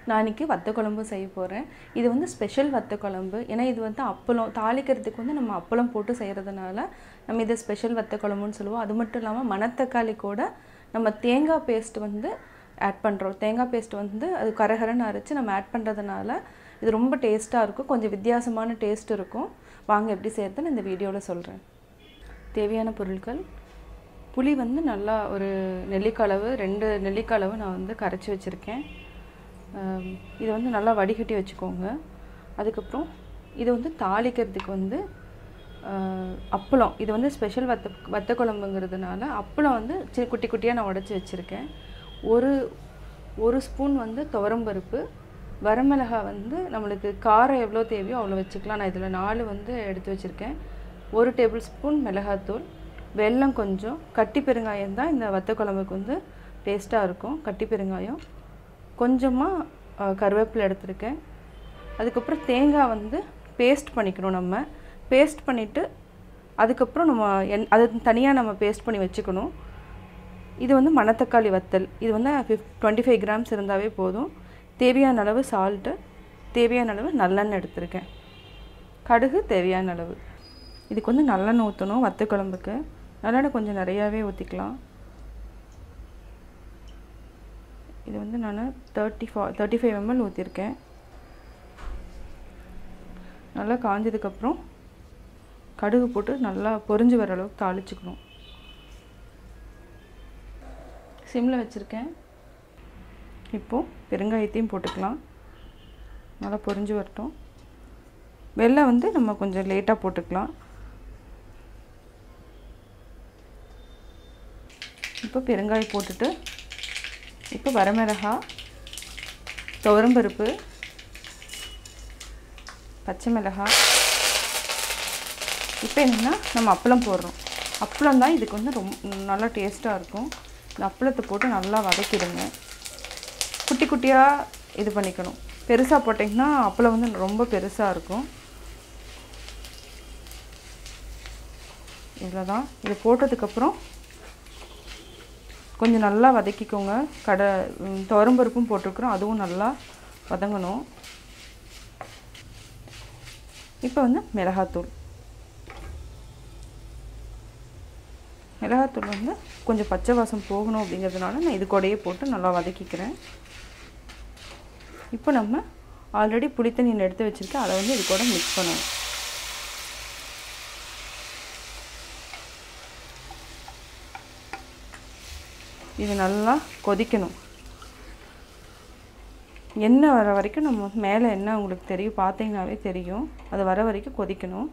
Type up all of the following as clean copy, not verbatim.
நான் இன்னைக்கு வத்த குழம்பு செய்ய போகிறேன். இது வந்து ஸ்பெஷல் வத்த குழம்பு. ஏன்னா இது வந்து அப்பளம் தாளிக்கிறதுக்கு வந்து நம்ம அப்பளம் போட்டு செய்கிறதுனால நம்ம இதை ஸ்பெஷல் வத்த குழம்புன்னு சொல்லுவோம். அது மட்டும் இல்லாமல் மணத்தக்காளி கூட நம்ம தேங்காய் பேஸ்ட் வந்து ஆட் பண்ணுறோம். தேங்காய் பேஸ்ட் வந்து அது கரகரன்னு அரைச்சி நம்ம ஆட் பண்ணுறதுனால இது ரொம்ப டேஸ்ட்டாக இருக்கும். கொஞ்சம் வித்தியாசமான டேஸ்ட் இருக்கும். வாங்க எப்படி செய்கிறதுன்னு இந்த வீடியோவில் சொல்கிறேன். தேவையான பொருட்கள்: புளி வந்து நல்லா ஒரு நெல்லிக்காய் 2 நெல்லிக்காய் நான் வந்து கரைச்சி வச்சுருக்கேன். இதை வந்து நல்லா வடிகட்டி வச்சுக்கோங்க. அதுக்கப்புறம் இது வந்து தாளிக்கிறதுக்கு வந்து அப்பளம். இது வந்து ஸ்பெஷல் வத்த குழம்புங்கிறதுனால அப்பளம் வந்து குட்டி குட்டியாக நான் உடச்சி வச்சுருக்கேன். ஒரு ஸ்பூன் வந்து துவரம்பருப்பு, வரமிளகாய் வந்து நம்மளுக்கு காரம் எவ்வளோ தேவையோ அவ்வளோ வச்சுக்கலாம். நான் இதில் 4 வந்து எடுத்து வச்சுருக்கேன். 1 டேபிள் ஸ்பூன் மிளகாத்தூள், வெல்லம் கொஞ்சம், கட்டி பெருங்காயம் தான் இந்த வத்த குழம்புக்கு வந்து டேஸ்ட்டாக இருக்கும். கட்டி பெருங்காயம் கொஞ்சமாக, கருவேப்பிலை எடுத்துருக்கேன். அதுக்கப்புறம் தேங்காய் வந்து பேஸ்ட் பண்ணிக்கணும். நம்ம பேஸ்ட் பண்ணிவிட்டு அதுக்கப்புறம் நம்ம அது தனியாக நம்ம பேஸ்ட் பண்ணி வச்சுக்கணும். இது வந்து மணத்தக்காளி வத்தல். இது வந்து 25 கிராம்ஸ் இருந்தாவே போதும். தேவையான அளவு சால்ட்டு, தேவையான அளவு நல்லெண்ணெய் எடுத்துருக்கேன். கடுகு தேவையான அளவு. இதுக்கு வந்து நல்லெண்ணெய் ஊற்றணும். வத்த குழம்புக்கு நல்லெண்ணெய் கொஞ்சம் நிறையாவே ஊற்றிக்கலாம். இது வந்து நான் 35 ml ஊற்றிருக்கேன். நல்லா காஞ்சதுக்கப்புறம் கடுகு போட்டு நல்லா பொரிஞ்சு வர அளவுக்கு தாளிச்சுக்கணும். சிம்மில் வச்சுருக்கேன். இப்போது பெருங்காயத்தையும் போட்டுக்கலாம். நல்லா பொரிஞ்சு வரட்டும். வெல்லம் வந்து நம்ம கொஞ்சம் லேட்டாக போட்டுக்கலாம். இப்போ பெருங்காயம் போட்டுட்டு இப்போ வரமிளகாய், துவரம்பருப்பு, பச்சை மிளகாய். இப்போ என்னென்னா நம்ம அப்பளம் போடுறோம். அப்பளம் தான் இதுக்கு வந்து ரொம்ப நல்லா டேஸ்ட்டாக இருக்கும். இந்த அப்பளத்தை போட்டு நல்லா வதக்கிடுங்க. குட்டி குட்டியாக இது பண்ணிக்கணும். பெருசாக போட்டிங்கன்னா அப்பளம் வந்து ரொம்ப பெருசாக இருக்கும். இவ்வளோ தான். இது போட்டதுக்கப்புறம் கொஞ்சம் நல்லா வதக்கிக்கோங்க. துவரம்பருப்பும் போட்டிருக்கிறோம், அதுவும் நல்லா வதங்கணும். இப்போ வந்து மிளகாத்தூள் வந்து கொஞ்சம் பச்சை வாசம் போகணும் அப்படிங்கிறதுனால நான் இது கூடயே போட்டு நல்லா வதக்கிக்கிறேன். இப்போ நம்ம ஆல்ரெடி புளித்தண்ணி எடுத்து வச்சுருக்கேன், அதை வந்து இது கூட மிக்ஸ் பண்ணணும். இது நல்லா கொதிக்கணும். எண்ணெய் வர வரைக்கும் நம்ம மேலே எண்ணெய் உங்களுக்கு தெரியும், பார்த்தீங்கன்னாவே தெரியும். அது வர வரைக்கும் கொதிக்கணும்.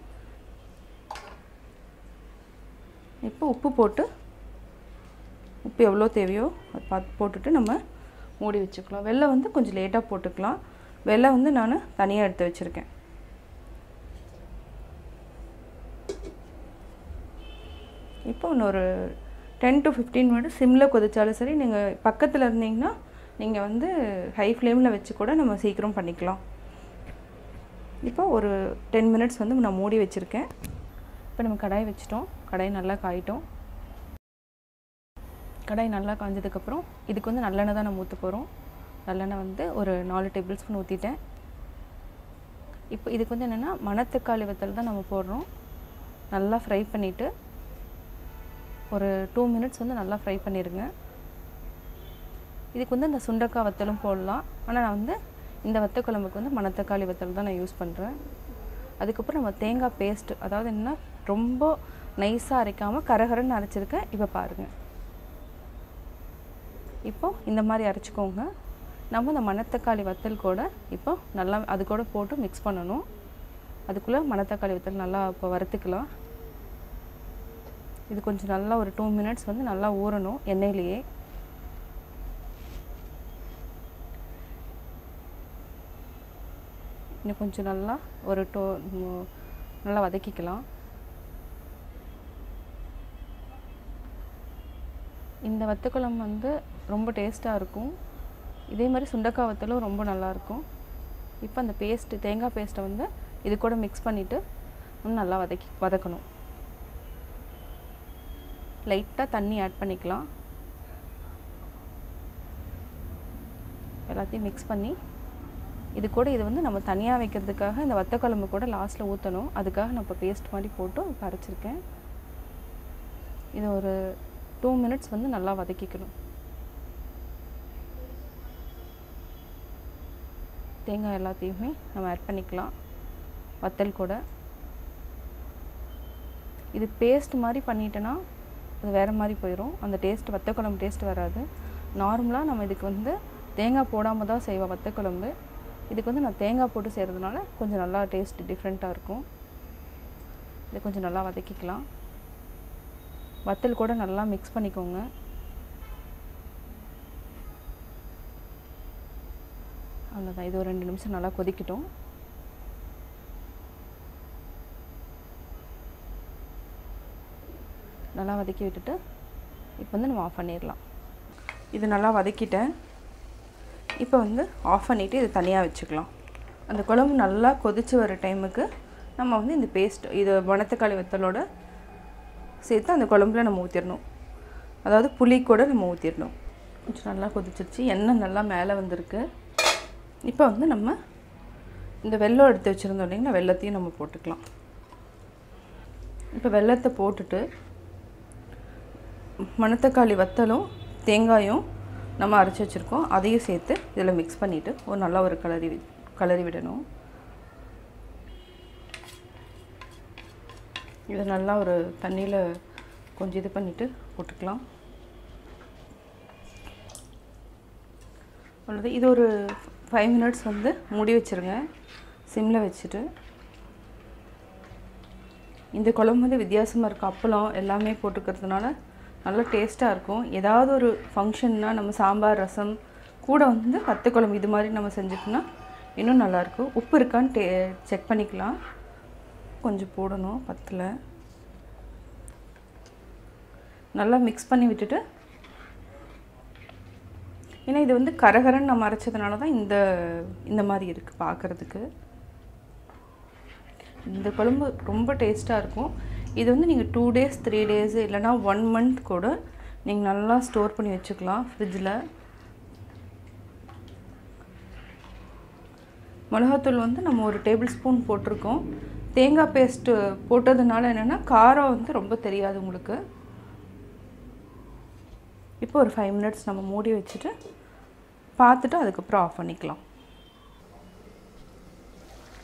இப்போ உப்பு போட்டு, உப்பு எவ்வளோ தேவையோ அது பார்த்து போட்டுட்டு நம்ம மூடி வச்சுக்கலாம். வெல்லம் வந்து கொஞ்சம் லேட்டாக போட்டுக்கலாம். வெல்லம் வந்து நான் தனியாக எடுத்து வச்சுருக்கேன். இப்போ இன்னொரு 10 to 15 மினிட்ஸ் சிம்மில் கொதிச்சாலும் சரி, நீங்கள் பக்கத்தில் இருந்தீங்கன்னா நீங்கள் வந்து ஹை ஃப்ளேமில் வச்சு கூட நம்ம சீக்கிரம் பண்ணிக்கலாம். இப்போ ஒரு 10 மினிட்ஸ் வந்து நான் மூடி வச்சுருக்கேன். இப்போ நம்ம கடாய் வச்சிட்டோம். கடாய் நல்லா காயிட்டோம். கடாய் நல்லா காஞ்சதுக்கப்புறம் இதுக்கு வந்து நல்லெண்ணெய் தான் நம்ம ஊற்ற போகிறோம். நல்லெண்ணெய் வந்து ஒரு 4 டேபிள் ஸ்பூன் ஊற்றிட்டேன். இப்போ இதுக்கு வந்து என்னென்னா மணத்தக்காளி வத்தல் தான் நம்ம போடுறோம். நல்லா ஃப்ரை பண்ணிவிட்டு ஒரு 2 மினிட்ஸ் வந்து நல்லா ஃப்ரை பண்ணிடுங்க. இதுக்கு வந்து இந்த சுண்டக்காய் வத்தலும் போடலாம். ஆனால் நான் வந்து இந்த வத்த குழம்புக்கு வந்து மணத்தக்காளி வத்தல் தான் நான் யூஸ் பண்ணுறேன். அதுக்கப்புறம் நம்ம தேங்காய் பேஸ்ட், அதாவது என்னென்னா ரொம்ப நைஸாக அரைக்காமல் கரகரன்னு அரைச்சிருக்கேன். இப்போ பாருங்கள். இப்போது இந்த மாதிரி அரைச்சிக்கோங்க. நம்ம இந்த மணத்தக்காளி வத்தல் கூட இப்போ நல்லா அது கூட போட்டு மிக்ஸ் பண்ணணும். அதுக்குள்ளே மணத்தக்காளி வத்தல் நல்லா இப்போ வறுத்துக்கலாம். இது கொஞ்சம் நல்லா ஒரு 2 மினிட்ஸ் வந்து நல்லா ஊறணும் எண்ணெயிலேயே. இன்னும் கொஞ்சம் நல்லா நல்லா வதக்கிக்கலாம். இந்த வத்த குழம்பு வந்து ரொம்ப டேஸ்ட்டாக இருக்கும். இதே மாதிரி சுண்டக்காய் வத்தலும் ரொம்ப நல்லாயிருக்கும். இப்போ அந்த தேங்காய் பேஸ்ட்டை வந்து இது கூட மிக்ஸ் பண்ணிவிட்டு நல்லா வதக்கணும். லைட்டாக தண்ணி ஆட் பண்ணிக்கலாம். எல்லாத்தையும் மிக்ஸ் பண்ணி இது கூட இது வந்து நம்ம தனியாக வைக்கிறதுக்காக இந்த வத்த குழம்பு கூட லாஸ்ட்டில் ஊற்றணும். அதுக்காக நான் இப்போ பேஸ்ட் மாதிரி போட்டு அரைச்சிருக்கேன். இது ஒரு 2 மினிட்ஸ் வந்து நல்லா வதக்கிக்கணும். தேங்காய் எல்லாத்தையுமே நம்ம ஆட் பண்ணிக்கலாம் வத்தல் கூட. இது பேஸ்ட் மாதிரி பண்ணிட்டேன்னா அது வேறு மாதிரி போயிடும். அந்த டேஸ்ட் வத்த குழம்பு டேஸ்ட் வராது. நார்மலாக நம்ம இதுக்கு வந்து தேங்காய் போடாமல் தான் செய்வோம் வத்த குழம்பு. இதுக்கு வந்து நான் தேங்காய் போட்டு செய்கிறதுனால கொஞ்சம் நல்லா டேஸ்ட் டிஃப்ரெண்ட்டாக இருக்கும். இதை கொஞ்சம் நல்லா வதக்கிக்கலாம். வத்தல் கூட நல்லா மிக்ஸ் பண்ணிக்கோங்க. அவ்வளோதான். இது ஒரு 2 நிமிஷம் நல்லா கொதிக்கட்டும். நல்லா வதக்கி விட்டுட்டு இப்போ வந்து நம்ம ஆஃப் பண்ணிடலாம். இது நல்லா வதக்கிட்டேன். இப்போ வந்து ஆஃப் பண்ணிவிட்டு இது தனியாக வச்சுக்கலாம். அந்த குழம்பு நல்லா கொதித்து வர டைமுக்கு நம்ம வந்து இந்த பேஸ்ட் இது மணத்தக்காளி வத்தலோட சேர்த்து அந்த குழம்புல நம்ம ஊற்றிடணும். அதாவது புளி கூட நம்ம ஊற்றிடணும். கொஞ்சம் நல்லா கொதிச்சிருச்சு. எண்ணெய் நல்லா மேலே வந்திருக்கு. இப்போ வந்து நம்ம இந்த வெல்லம் எடுத்து வச்சுருந்தோம் இல்லைங்களா, வெல்லத்தையும் நம்ம போட்டுக்கலாம். இப்போ வெல்லத்தை போட்டுட்டு மணத்தக்காளி வத்தலும் தேங்காயும் நம்ம அரைச்சி வச்சுருக்கோம் அதையும் சேர்த்து இதில் மிக்ஸ் பண்ணிவிட்டு ஒரு நல்லா ஒரு கலரி விடணும். இதை நல்லா ஒரு தண்ணியில் கொஞ்சம் இது பண்ணிவிட்டு போட்டுக்கலாம். அவ்வளோது. இது ஒரு 5 மினிட்ஸ் வந்து மூடி வச்சுருங்க சிம்மில் வச்சுட்டு. இந்த குழம்பு வந்து வித்தியாசமாக இருக்கும். அப்பளம் எல்லாமே போட்டுக்கிறதுனால நல்லா டேஸ்ட்டாக இருக்கும். ஏதாவது ஒரு ஃபங்க்ஷன்னா நம்ம சாம்பார் ரசம் கூட வந்து வத்த குழம்பு இது மாதிரி நம்ம செஞ்சுட்டோம்னா இன்னும் நல்லாயிருக்கும். உப்பு இருக்கான்னு செக் பண்ணிக்கலாம். கொஞ்சம் போடணும் பத்தில். நல்லா மிக்ஸ் பண்ணி விட்டுட்டு, ஏன்னா இது வந்து கரகரன்னு நம்ம அரைச்சதுனால தான் இந்த மாதிரி இருக்குது பார்க்குறதுக்கு. இந்த குழம்பு ரொம்ப டேஸ்ட்டாக இருக்கும். இது வந்து நீங்கள் 2 டேஸ் 3 டேஸ் இல்லைனா 1 மந்த் கூட நீங்கள் நல்லா ஸ்டோர் பண்ணி வச்சுக்கலாம் ஃப்ரிட்ஜில். மிளகாத்தூள் வந்து நம்ம ஒரு டேபிள் ஸ்பூன் போட்டிருக்கோம். தேங்காய் பேஸ்ட்டு போட்டதுனால என்னென்னா காரம் வந்து ரொம்ப தெரியாது உங்களுக்கு. இப்போ ஒரு 5 மினிட்ஸ் நம்ம மூடி வச்சுட்டு பார்த்துட்டு அதுக்கப்புறம் ஆஃப் பண்ணிக்கலாம்.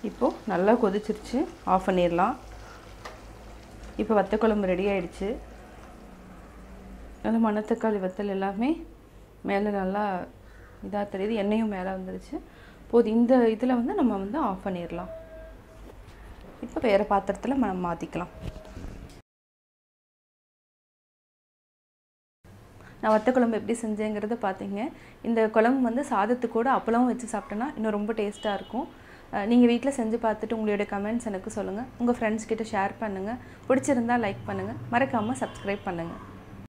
இப்போது நல்லா கொதிச்சிருச்சு. ஆஃப் பண்ணிடலாம். இப்போ வத்த குழம்பு ரெடி ஆகிடுச்சு. நல்லா மணத்தக்காளி வத்தல் எல்லாமே மேலே நல்லா இதாக தெரியுது. எண்ணெயும் மேலே வந்துடுச்சு. போது இந்த இதில் வந்து நம்ம வந்து ஆஃப் பண்ணிடலாம். இப்போ வேறு பாத்திரத்தில் நம்ம மாற்றிக்கலாம். நான் வத்த குழம்பு எப்படி செஞ்சேங்கிறத பார்த்தீங்க. இந்த குழம்பு வந்து சாதத்துக்கு கூட அப்பளமும் வச்சு சாப்பிட்டோன்னா இன்னும் ரொம்ப டேஸ்ட்டாக இருக்கும். நீங்கள் வீட்டில் செஞ்சு பார்த்துட்டு உங்களுடைய கமெண்ட்ஸ் எனக்கு சொல்லுங்கள். உங்கள் ஃப்ரெண்ட்ஸ் கிட்ட ஷேர் பண்ணுங்கள். பிடிச்சிருந்தால் லைக் பண்ணுங்கள். மறக்காமல் சப்ஸ்கிரைப் பண்ணுங்கள்.